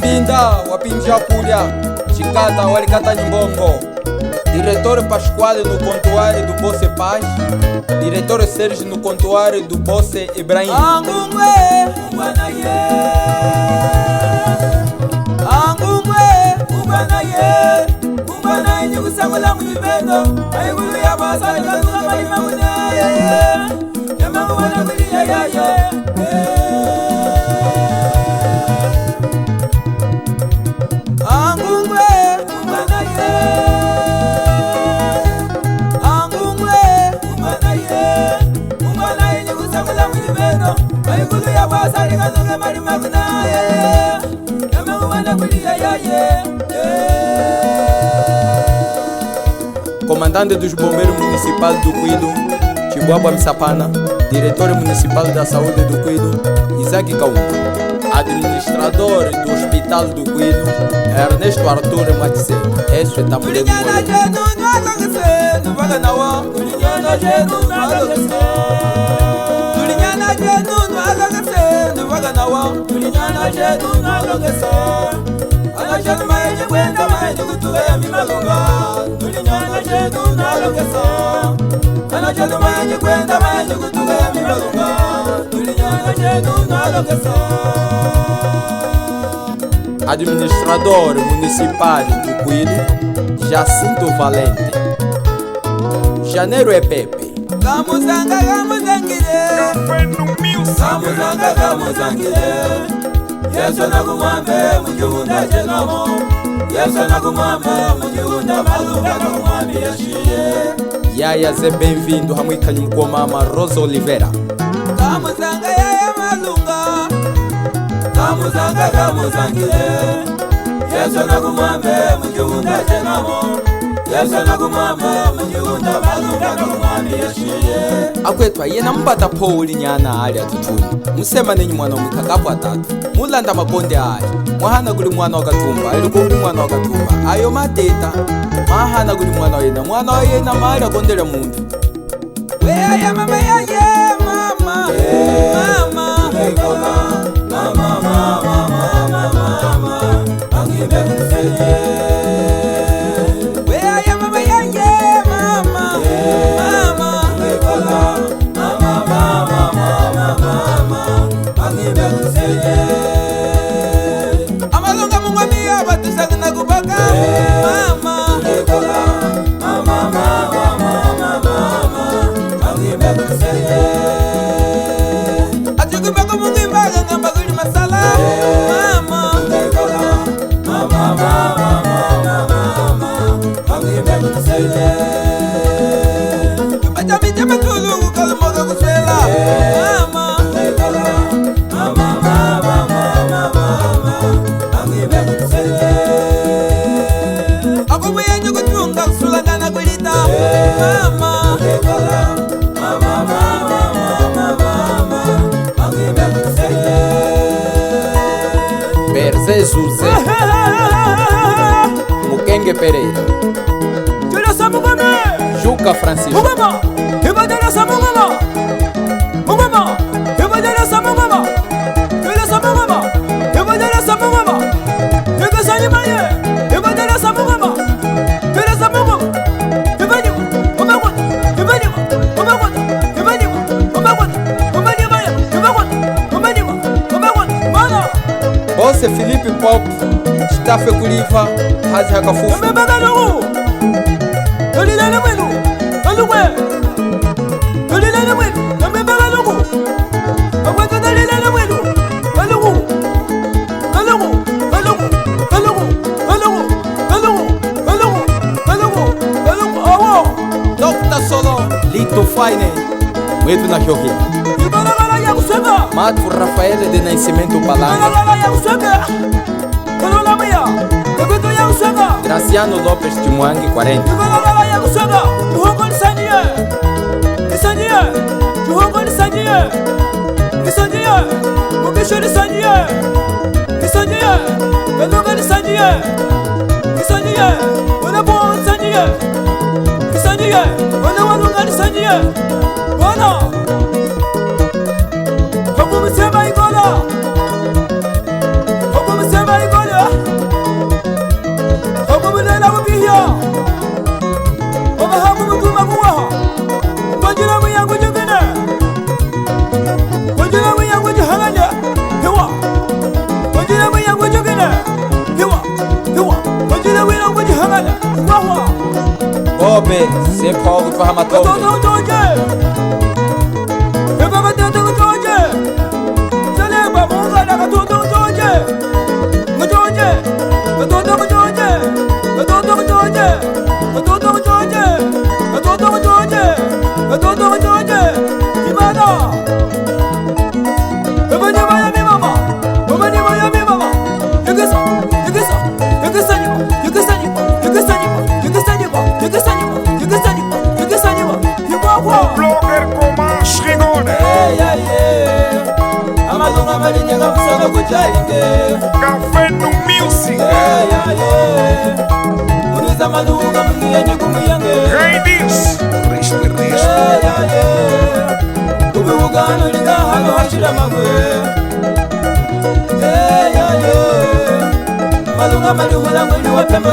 Mbinda wapinja kulya Chikata walikata nyimbongo. Diretor Pasquale no contuário do Bosse Paz. Diretor Sérgio no contuário do Bosse Ibrahim. Angungwe ubanaye, ubanaye nyukusangula mulibendo. Ayigulu ya basa nyukusanga malima munaye. Yamangu wana kuliya yaye. Angungwe ubanaye nyukusangula mulibendo. Ayigulu ya basa nyukusanga malima munaye. Yamangu wana kuliya yaye. Comandante dos Bombeiros Municipais do Cuido, Chibuaba Msapana. Diretor Municipal da Saúde do Cuido, Isaac Kaunga. Administrador do Hospital do Cuido, Ernesto Arthur Matisse. Esse é Tamulego Administrador Municipal do Cuido, Jacinto Valente. Janeiro é Pepe. Gamuzanga Yesu nakumwambe mujunda chenamo. Yesu nakumwambe mujunda malunga nakumwambe yashiye. Yaya Zé bem-vindo, Ramwikanyi Mkomama Rosa Oliveira. Gamuzanga yaya malunga. Gamuzangile. Yesu nakumwambe mujunda chenamo. Yesu nakumwambe mujunda malunga nakumwambe yashiye. Akwetwa yena mbata Pauli nyana ali atutuni. Musema nenyi mwana umikakapu atatu. Mulanda makonde ayi. Mwahana guli mwana wakatumba. Aliko guli mwana wakatumba. Ayo mateta. Mahana guli mwana wayena maali akondele mundu. Wea ya mama ya ye mama. Mama. Mama. Angime kusenye. Wea ya mama ya ye mama. Mama. Angime kusenye. Amalonga mungwami ya batusaka na kubaka. Mama. Atukubaka mungimbaga ngamba kuli masala. Mama. Tupacha micha makulu kalamoga kusela. Mama. Ako mwenye kutunga kusulagana kulita. Mama. Berze José Mukenge Pereira. Juca Francisco. Bosse Felipe Pop, Stafe Kuliva, Hazi Hakafufu. Dr. Solo, Lito Fine, Medo na Jorge. Mato Rafael de Nascimento Balanga. Graciano Lopes de Mwangi 40. Wakumusema ikola matobe sepo kufaha matobe Blogger commence rigole. Café no music. Ladies, rest. Malunga malihula mwili wa pembe